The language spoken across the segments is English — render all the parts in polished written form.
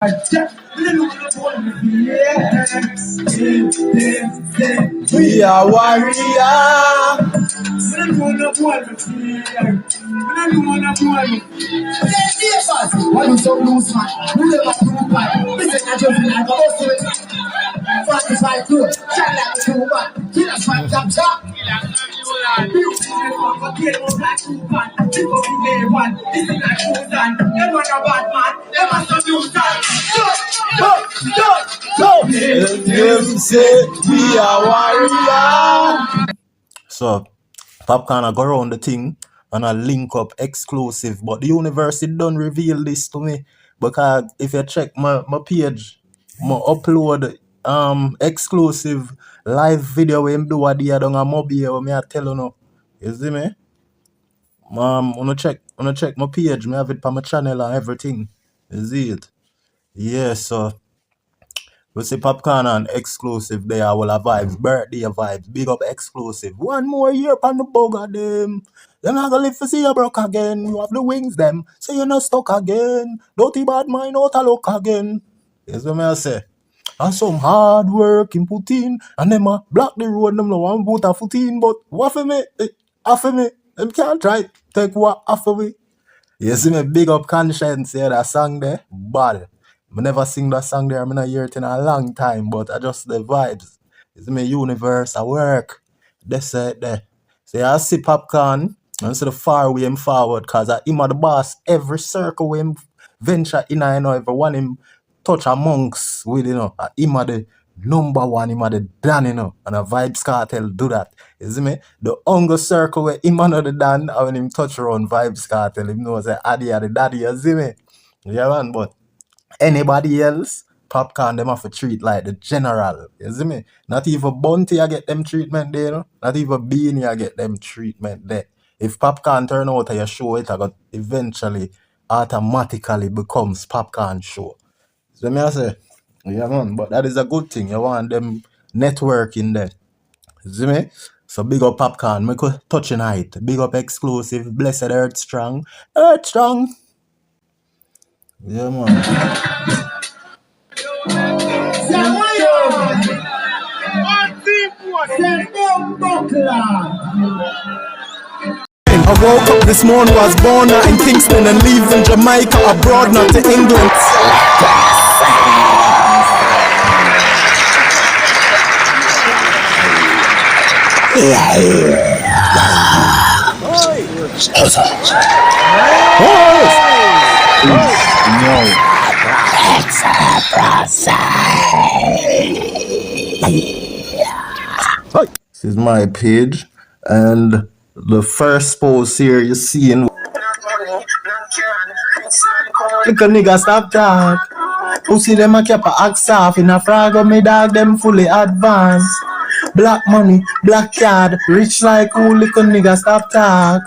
We are warrior. What is so loose, man? Who never prove man? Listen, I just like a boss. 45 good, shot like a two man. Kill us, man, jump top. We are warrior. So, Popcaan I go around the thing and I link up Xklusive, but the university don't reveal this to me because if you check my page, my upload Xklusive live video when him do what they done a Mobay or me I tell you no. You see me? Wanna check my page, me have it on my channel and everything. You see it? Yeah, so we see Popcaan and Xklusive there, all a vibes, birthday vibes, big up Xklusive. One more year on the bug of them. Them not gonna live to see you broke again. You have the wings them, so you're not stuck again. Dirty bad mind out a look again. That's what I say. And some hard work in put in, and them a block the road, them no one put a foot in, but what for me? After me, them can't try take what after me. You see me, big up Conscience, yeah, that song there, bad. I never sing that song there, I not hear it in a long time, but I just the vibes. You see me, universe, I work. That's it there. So I see Popcaan, and see the far way him forward, cause him are the boss, every circle him venture in, you know, everyone him touch amongst with, you know, him are the number one, him are the Dan, you know, and a Vybz Kartel do that. You see me? The hunger circle where him and the Dan, and when him touch around Vybz Kartel, him knows that Addy are the daddy, you see me? Yeah, man, but anybody else, Popcaan them have to treat like the general, you see me? Not even Bunty I get them treatment there, you know? Not even Beanie I get them treatment there. If Popcaan turn out your show, it got eventually automatically becomes Popcaan show. So me I say, yeah man, but that is a good thing. You want them networking there. You see me? So big up Popcaan, make a touching height. Big up Xklusive, blessed Earth Strong. Earth Strong. Yeah man. I woke up this morning, was born out in Kingston and leaving Jamaica abroad, not to England. This is my page, and the first post here you see in. Look a nigga stop talk. Pussy them a keep a axe off in a frag of me dog them fully advanced. Black money, black card, rich like who little nigga stop talk.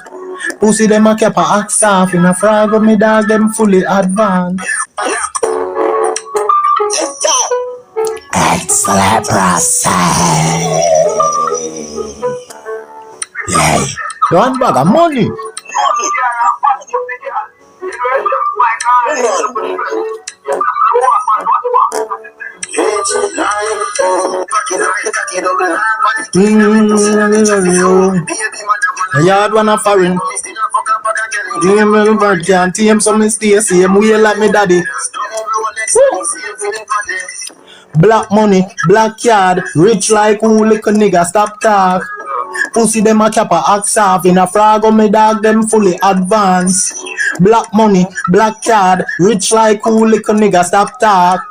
Pussy them a keep a axe off in a frag of me dog them fully advanced. Xklusive. Yeah. One bag of money. Yard one a foreign. Can't team some stay same way like me daddy. Black money, black card, rich like who little nigga stop talk. Pussy them a cap a axe off in a frag of me dog them fully advanced. Black money, black card, rich like who little nigga stop talk.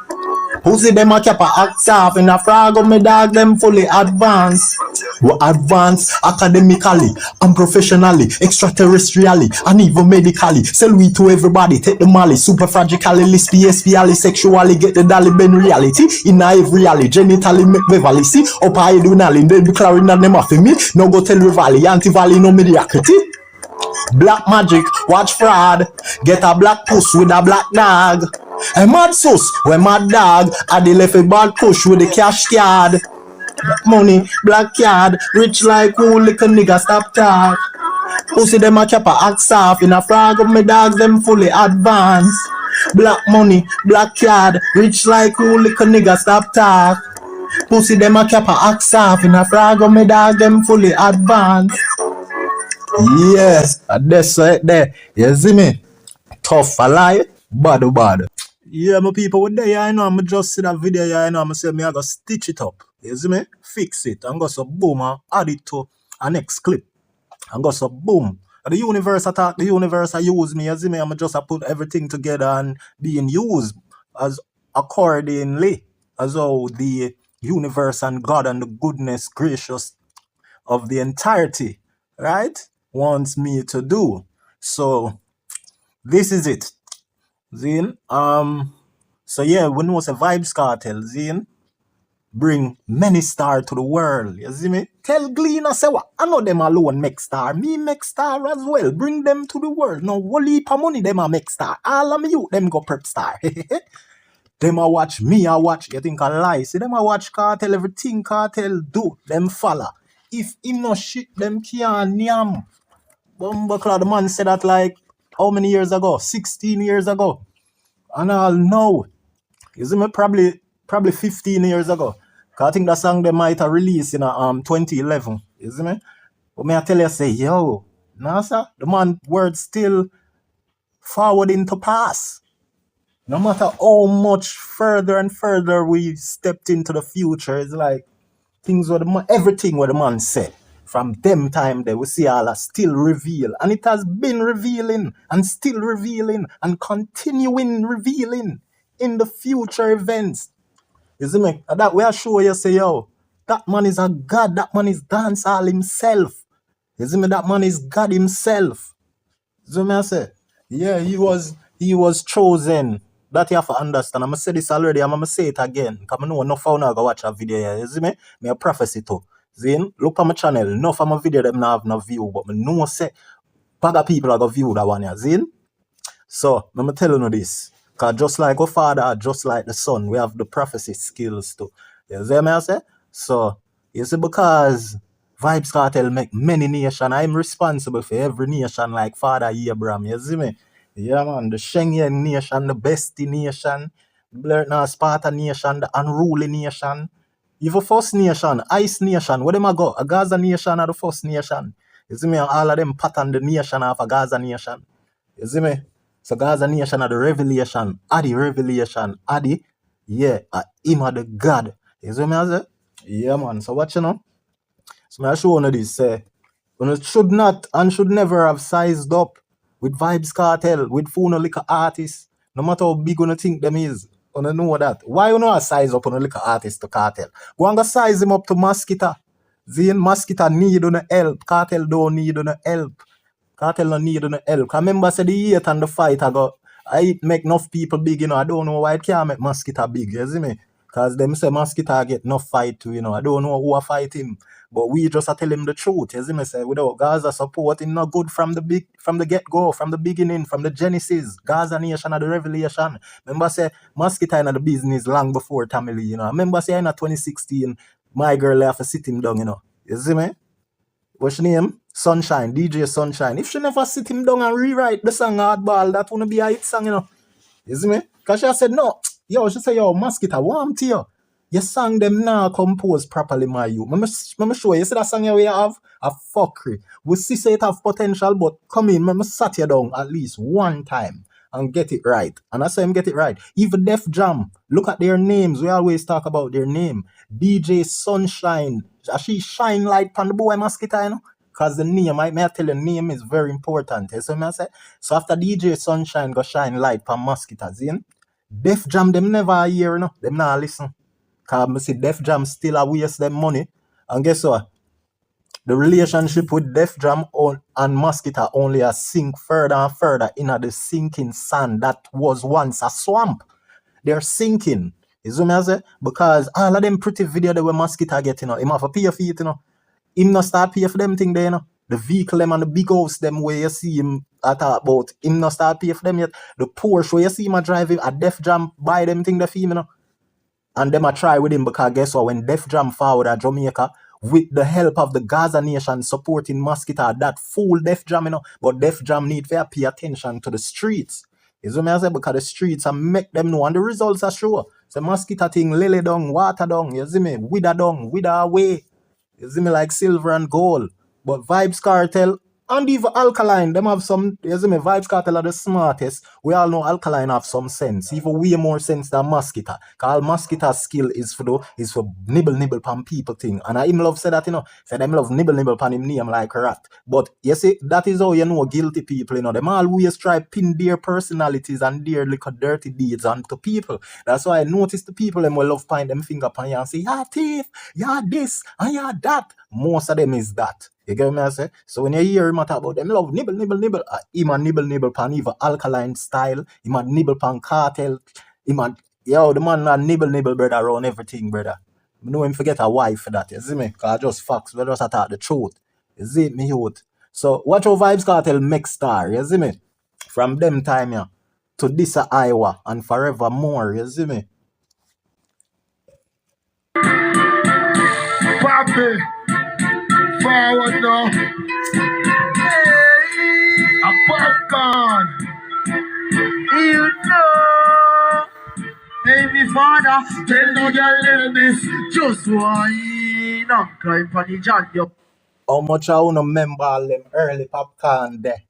Pussy them a cap a axe off in a frag of me dog them fully advanced. We advance academically and professionally, extraterrestrially and even medically. Sell we to everybody, take the molly, superfragically, list PSPally, sexually, get the dolly ben reality. In every alley, genitally make Beverly see. Up I do nally, then be clearing that them off me. No go tell Rivali, anti-valley no mediocrity. Black magic, watch fraud. Get a black puss with a black dog. A mad sus, when mad dog. I de left a bad push with the cash card. Black money, black card, rich like who little nigga stop talk. Pussy them a cap a axe off in a frag of me dogs them fully advanced. Black money, black card, rich like who lick a nigga stop talk. Pussy them a cap a axe off in a frag of me dog them fully advanced. Yes, that's right there. You see me? Tough a lie, bad. Yeah, my people with there, I know I'm just see that video, yeah, I know I'm say me I go stitch it up. You see me? Fix it and go so boom and add it to a next clip. And go so boom. The universe attack, the universe I use me, you see me, I'm just a put everything together and being used as accordingly as how the universe and God and the goodness gracious of the entirety, right, wants me to do. So this is it. Zin. So yeah, we know say Vybz Kartel, Zin, bring many star to the world. You see me? Tell Glean I say what? I know them alone make star. Me make star as well. Bring them to the world. No whole heap of money them a make star. All of me you them go prep star. Them a watch me, I watch. You think I lie? See them a watch Kartel, everything Kartel do. Them follow. If him no shit, them can't yam. Bumbleclaw, the man said that like how many years ago? 16 years ago. And I'll know. You see me? Probably 15 years ago. Cause I think that song they might have released in 2011. You see me? But me I tell you, say, yo, nah sir, the man word still forward into past. No matter how much further and further we stepped into the future, it's like things what everything what the man said. From them time there, we see Allah still reveal. And it has been revealing and still revealing and continuing revealing in the future events. You see me? And that we are sure you say, yo, that man is a God, that man is Dancehall himself. You see me? That man is God himself. You see me? I say, yeah, he was chosen. That you have to understand. I'm gonna say this already, I'm gonna say it again. Because I know enough of go watch a video here. You see me? Me a prophecy too. Zin, look on my channel. Enough of my video them now have no view, but me know say bag of people are gonna view that one here. Zin? So I'm telling you this. Because just like our father, just like the son, we have the prophecy skills too. You see me I say? So you see, because Vybz Kartel make many nations, I'm responsible for every nation like Father Abraham. You see me? Yeah, man, the Schengen nation, the Bestie nation, the Sparta nation, the Unruly nation, even First Nation, Ice Nation, where them a go? A Gaza nation or the First Nation? You see me? And all of them pattern the nation of a Gaza nation. You see me? So Gaza nation are the revelation, Adi revelation, Adi, yeah, him are the God. You see me? I say? Yeah, man. So what you know? So I show you this. You should not and should never have sized up with Vybz Kartel, with phone liquor artists, no matter how big you think them is. You know that. Why you not size up on a liquor artist to Kartel? Go and go size him up to Mosquito. Zin Mosquito need on help. Kartel don't need on help. Kartel don't need on help. I remember say the hate and the fight I make enough people big, you know. I don't know why it can't make Mosquito big, you see me? Because them say Mosquito get enough fight too, you know. I don't know who fight him. But we just tell him the truth, you see me? Say without Gaza support, him not good from the get-go, from the beginning, from the genesis. Gaza nation of the revelation. Remember say Mosquito in the business long before Tamil, you know. Remember say in 2016, my girl have to sit him down, you know. You see me? What's your name? Sunshine, DJ Sunshine. If she never sit him down and rewrite the song Hardball, that wouldn't be a hit song, you know. You see me? Because she said, no, yo, she said, yo, Mosquito, warm to you. You sang them now composed properly, my you. Let me show you. You see that song here we have? A fuckery. We see say it have potential, but come in, let me sat you down at least one time and get it right. And I saw him get it right. Even Def Jam, look at their names. We always talk about their name. DJ Sunshine. She shine light on the boy Mosquito, you know? Because the name, may I tell you, name is very important. You see what I say? So after DJ Sunshine go shine light on Mosquito, see? Def Jam, them never hear, you know? Them not listen. Because I see Def Jam still a waste them money. And guess what? The relationship with Def Jam and Mosquito only a sink further and further in the sinking sand that was once a swamp. They're sinking. You see what I say? Because all of them pretty video that were Mosquito get, you know, him have to pay for it, you know. Him not start pay for them thing there, you know. The vehicle them and the big house them where you see him talk about, him not start pay for them yet. The Porsche where you see him a drive a Def Jam buy them thing there for him, you know. And them a try with him because guess what? When Def Jam forward at Jamaica, with the help of the Gaza nation supporting Mosquito, that fool Def Jam, you know. But Def Jam need to pay attention to the streets. You see what I say? Because the streets and make them know and the results are sure. So mosquito thing, lily down, water down, you see me? Wither down, wither away. You see me like silver and gold. But Vybz Kartel and even Alkaline, them have some, you see me, Vybz Kartel are the smartest. We all know Alkaline have some sense, even way more sense than Mosquito. Cause Mosquito's skill is for nibble pan people thing. And I him love say that, said him love nibble pan him name like a rat. But you see, that is how you know guilty people, them always try pin their personalities and their little dirty deeds onto people. That's why I notice the people them will love point them finger upon you and say, yeah, thief, yeah, this, and yeah, that. Most of them is that. You get me I say? So when you hear him talk about them, love nibble. Him a nibble pan even Alkaline style. Him a nibble pan Cartel. The man a nibble brother around everything, brother. I know him forget a wife for that, you see me? Cause just facts, we just talk the truth. You see me, youth? So watch how Vybz Kartel make star, you see me? From them time yeah, to this Iowa and forevermore, you see me? Papi, forward now. Hey, a Popcaan. You know, baby father, tell no girl this. Just wine and climb on the jam. How much I wanna remember all them early Popcaan there?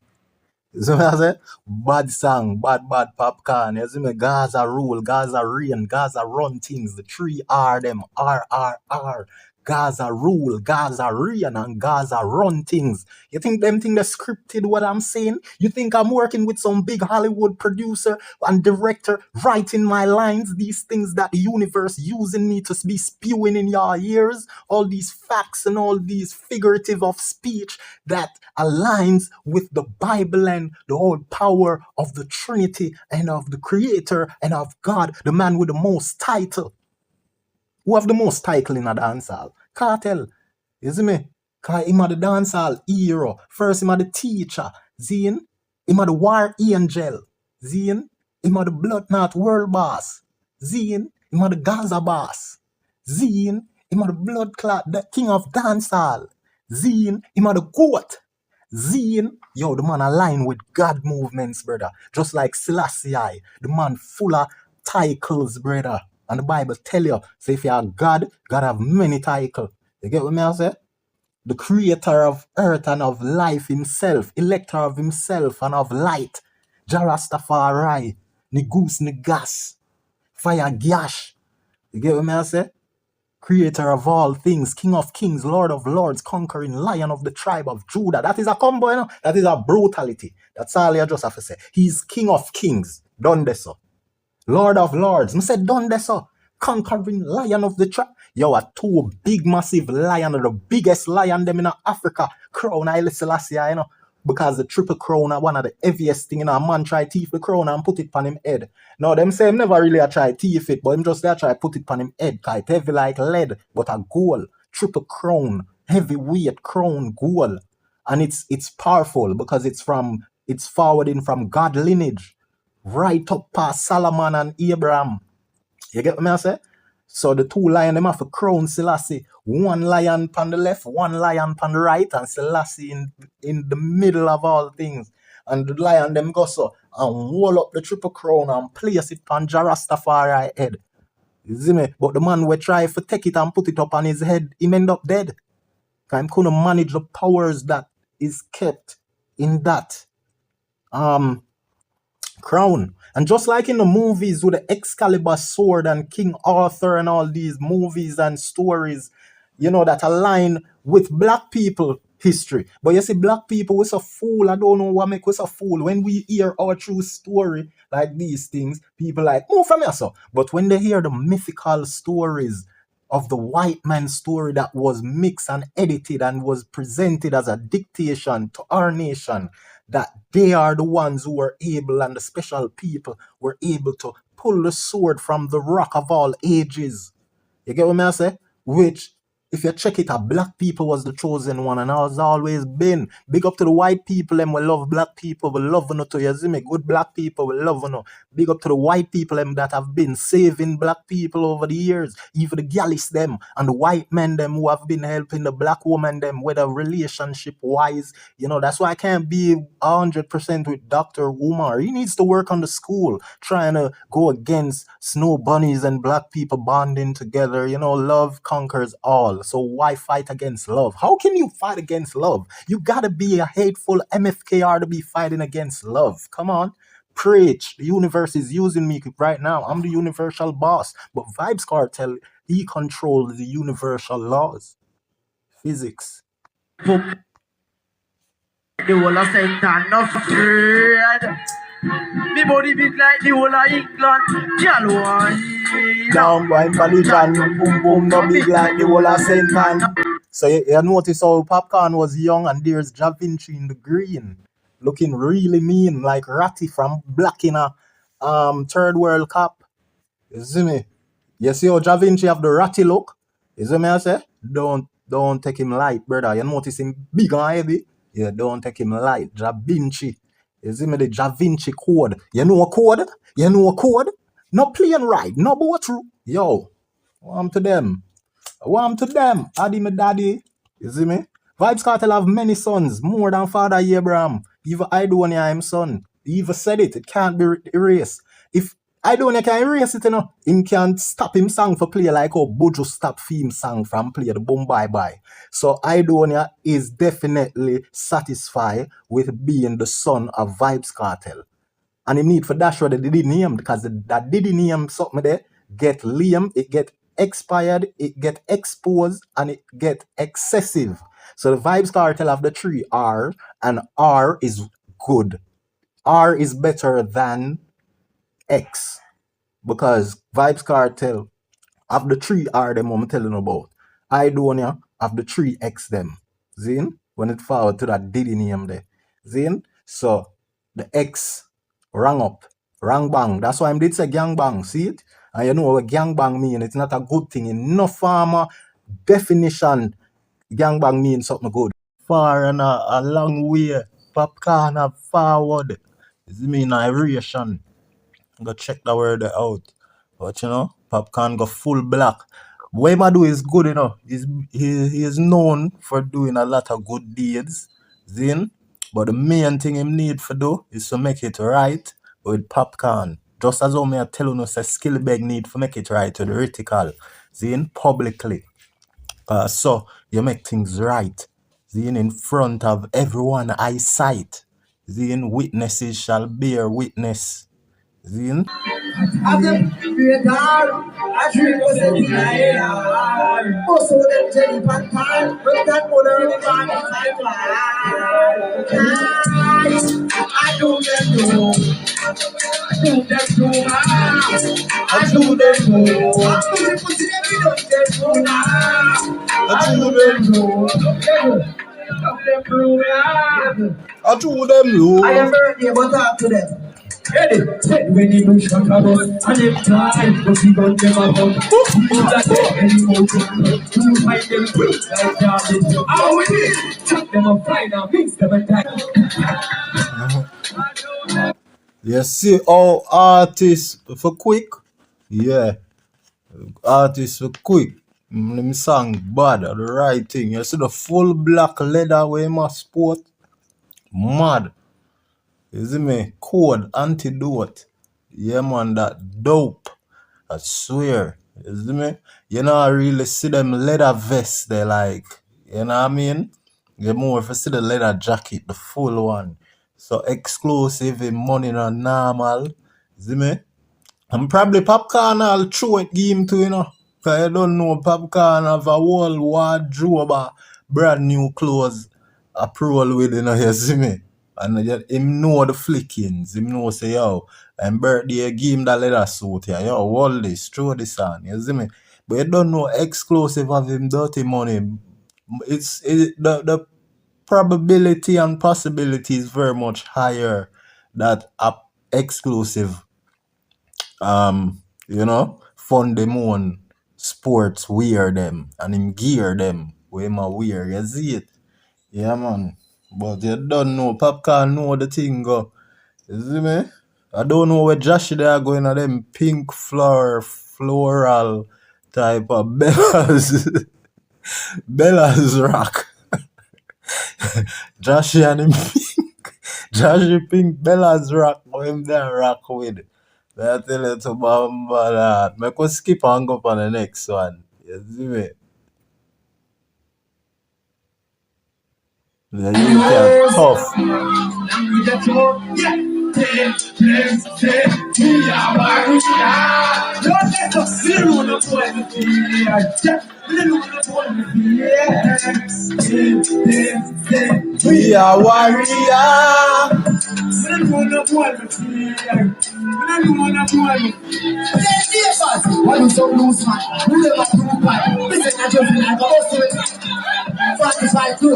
You see what I say? Bad song, bad Popcaan. You see me? Gaza rule, Gaza reign, Gaza run things. The 3R them, R. Gaza rule, Gaza reign, and Gaza run things. You think them thing they scripted what I'm saying? You think I'm working with some big Hollywood producer and director writing my lines, these things that the universe using me to be spewing in your ears? All these facts and all these figurative of speech that aligns with the Bible and the whole power of the Trinity and of the Creator and of God, the man with the most title. Who have the most title in a dancehall? Kartel. You see me? Cause him a the dancehall hero. First him a the teacher. Zine. Him a the war angel. Zine. Him a the blood knot world boss. Zine. Him a the Gaza boss. Zine. Him a the blood clot, the king of dancehall. Zine. Him a the goat. Zine, yo, the man aligned with God movements, brother. Just like Selassie, the man full of titles, brother. And the Bible tell you, say if you are God, God have many titles. You get what me I say? The creator of earth and of life himself, elector of himself and of light. Jarastafari, ni goose, ni gas, fire gash. You get what me I say? Creator of all things, King of kings, Lord of lords, conquering lion of the tribe of Judah. That is a combo, That is a brutality. That's all you just have to say. He's King of kings. Done this, so. Lord of lords. I said done this, so. Conquering lion of the tribe. Yo, a two big, massive lion, the biggest lion them in Africa. Crown Haile Selassie, because the triple crown are one of the heaviest thing, a man try thief the crown and put it on him head. Now, them say him never really try thief it, but him just there try put it on him head, cause it heavy like lead, but a gold, triple crown, heavyweight crown, gold. And it's powerful because it's forwarding from God lineage, right up past Solomon and Abraham. You get what I say? So the two lions, them have a crown Selassie. One lion on the left, one lion on the right, and Selassie in the middle of all things. And the lion them go so and roll up the triple crown and place it on Jarastafari head. You see me? But the man will try to take it and put it up on his head, he end up dead. Because he couldn't manage the powers that is kept in that crown. And just like in the movies with the Excalibur sword and King Arthur and all these movies and stories, that align with black people history. But you see, black people, we're so fool. I don't know what make us a fool. When we hear our true story like these things, people like, move from here, so. But when they hear the mythical stories of the white man's story that was mixed and edited and was presented as a dictation to our nation, that they are the ones who were able, and the special people were able to pull the sword from the rock of all ages. You get what I say? Which If you check it out, black people was the chosen one and has always been. Big up to the white people, them we love black people, we love you to you see me. Good black people, we love you. Big up to the white people them that have been saving black people over the years. Even the gallis them and the white men them who have been helping the black woman them, whether relationship wise. That's why I can't be 100% with Dr. Umar. He needs to work on the school, trying to go against snow bunnies and black people bonding together. Love conquers all. So why fight against love? How can you fight against love? You gotta be a hateful MFKR to be fighting against love. Come on. Preach. The universe is using me right now. I'm the universal boss. But Vybz Kartel, he controls the universal laws. Physics. The whole of St. Anne of afraid. Me body beat like the whole of England. Girl, why? Down by Balijan, boom boom, no big like the whole of St. Anne. So you notice how Popcaan was young and there's Da Vinci in the green. Looking really mean, like Ratty from Black in a third world cup. You see me? You see how Da Vinci have the Ratty look? You see me I say? Don't take him light, brother. You notice him big and heavy? Yeah, don't take him light. Da Vinci. You see me the Da Vinci code. You know a code? You know a code? No playing right, no boat through. Yo, warm to them. Warm to them. Addy me daddy. You see me? Vybz Kartel have many sons, more than Father Abraham. Even Idonia him son. He even said it can't be erased. If Idonia can erase it, him can't stop him song for play like how Bojo stop theme song from play the boom bye bye. So Idonia is definitely satisfied with being the son of Vybz Kartel. And him need for dash what they did name because that did name something there get lame, it get expired, it get exposed, and it get excessive. So the Vybz Kartel have the 3R, and R is good. R is better than X because Vybz Kartel have the 3R them I'm telling about. Idonia have the 3X them. Zin? When it forward to that Diddy name there. Zin? So the X rang up, rang bang. That's why I did say gang bang. See it? And you know what gang bang mean. It's not a good thing. In no farmer definition, gang bang means something good. Far and a long way. Popcaan have forward. It mean narration. Go check the word out. But Popcaan go full black. What him do is good, he is known for doing a lot of good deeds. Zin? But the main thing him need for do is to make it right with Popcaan. Just as how me I tell you, say Skillbeg need to make it right with the reticle. Zin? Publicly. So you make things right. Zin? In front of everyone eyesight. Zin? Witnesses shall bear witness. Zin? As a creator, I dream was a desire. Also, them Jenny Pantan, but that mother in the man I do them do. I do them do. I do them do. I do them do. I do them do. I do them you. I am birthday, but talk to them. Ready? When you do shut up, and if time, but you don't give a fuck. You got any more to find them quick like that. How we did? Chuck them up, fly now, mix them and time. You see all artists for quick? Yeah. Artists for quick. Them song bad, the right thing. You see the full black leather where you must sport? Mad. You see me? Code, antidote. Yeah, man, that dope. I swear. You see me? You know, I really see them leather vests. They like, you know what I mean? You more if you see the leather jacket, the full one. So exclusive in money not normal. You see me? And probably Popcaan I'll throw it game to, Because you don't know Popcaan have a whole wardrobe of brand new clothes approval with, you see me? And him know the flickings. Him know say, yo, and birthday give him that leather suit here. Yo, hold this, throw this on. You see me? But you don't know Xklusive of him dirty money. The probability and possibility is very much higher that Xklusive fund them own sports wear them and him gear them where him a wear. You see it? Yeah, man. But you don't know. Popcaan know the thing go. You see me? I don't know where Josh they are going at them pink floral type of Bellas. Bellas rock. Josh and him pink. Josh pink Bellas rock. What him there rock with. I tell you to bamba that. Make us skip and go on the next one. You see me? The youth are tough. We are warrior. Them say we are warrior. Tough,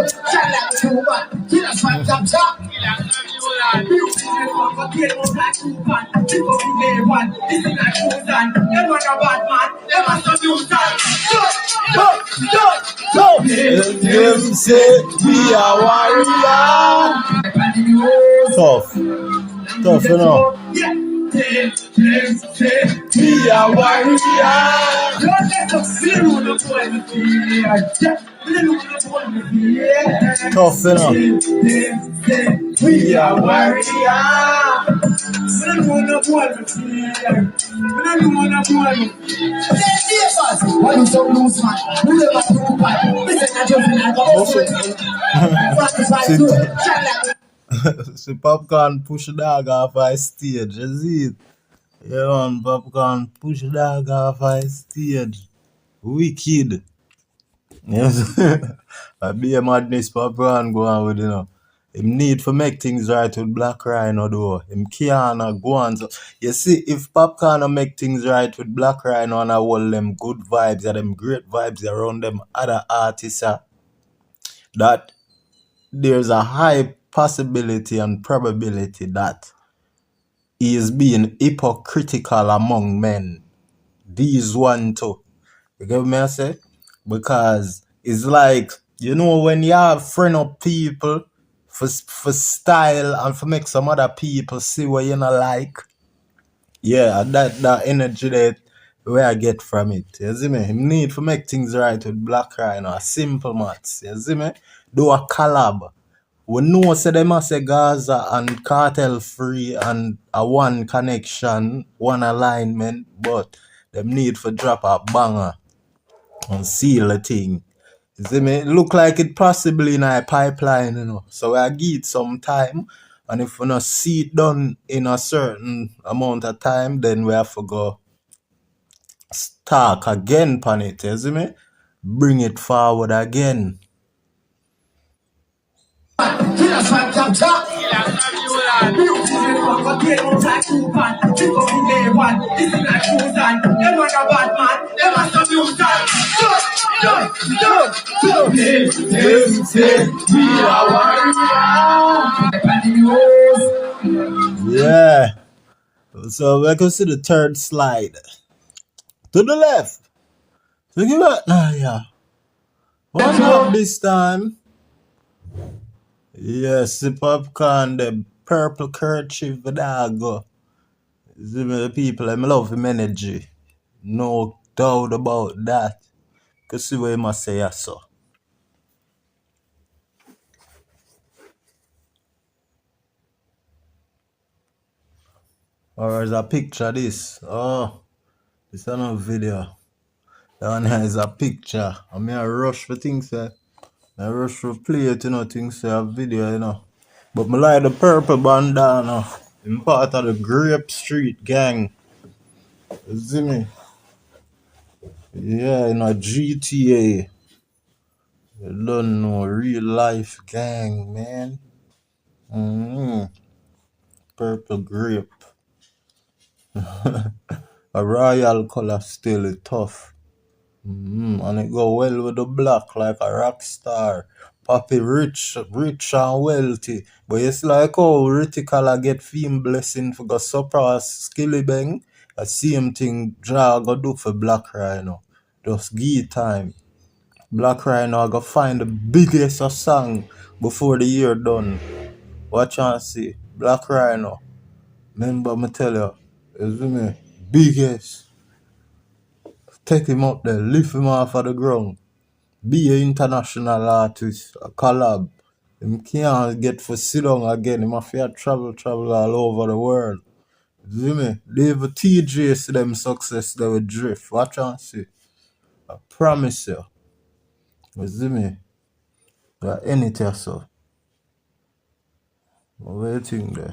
you know. We are warrior. Tough, you know. We are warrior. See Popcaan push dog off a stage, you see it? Yeah, man, Popcaan push dog off a stage. Wicked. Yes. I be a madness Popcaan go on with, you know. Him need to make things right with Black Rhino though. Him can't go on. So, you see, if Popcaan make things right with Black Rhino and I hold them good vibes and them great vibes around them other artists, that there's a high possibility and probability that he is being hypocritical among men. These one too. You get me I say? Because it's like, you know, when you have friend of people for style and for make some other people see what you not like. Yeah, that energy that where I get from it. You see me? Him need to make things right with Black Rhino. A simple maths. You see me? Do a collab. We know say them a say Gaza and Cartel free and a one connection, one alignment, but them need for drop a banger and seal the thing. You see me? It look like it possibly in a pipeline, you know. So I give it some time. And if we not see it done in a certain amount of time, then we have to go talk again on it, you see me? Bring it forward again. Yeah. So we can see the third slide. To the left. Look at that. Nah, yeah. What's up this time? Yes, the Popcaan, the purple kerchief, the dog. See me, the people, I love him energy. No doubt about that. You see what you must say, yes, sir. Or is a picture this? Oh, this is another video. That one here is a picture. I mean, I rush for things, I rush for play it, you know, things, a video, you know. But I like the purple bandana. I'm part of the Grape Street gang. You see me? Yeah, in a GTA. You don't know, real life gang, man. Purple grape. A royal color still is tough. And it go well with the black like a rock star. Papi rich and wealthy. But it's like how Ritical get fame blessing for go surpass Skilly Bang. The same thing Jah go do for Black Rhino. Just give time. Black Rhino I go find the biggest of song before the year done. Watch and see. Black Rhino. Remember me tell you, is me biggest. Take him up there, lift him off of the ground. Be an international artist, a collab. Him can't get for sit down again. Him have to travel all over the world. See me? Leave a TJ see them success they will drift. Watch and see. I promise you. You see me? Got anything so. What do you think there?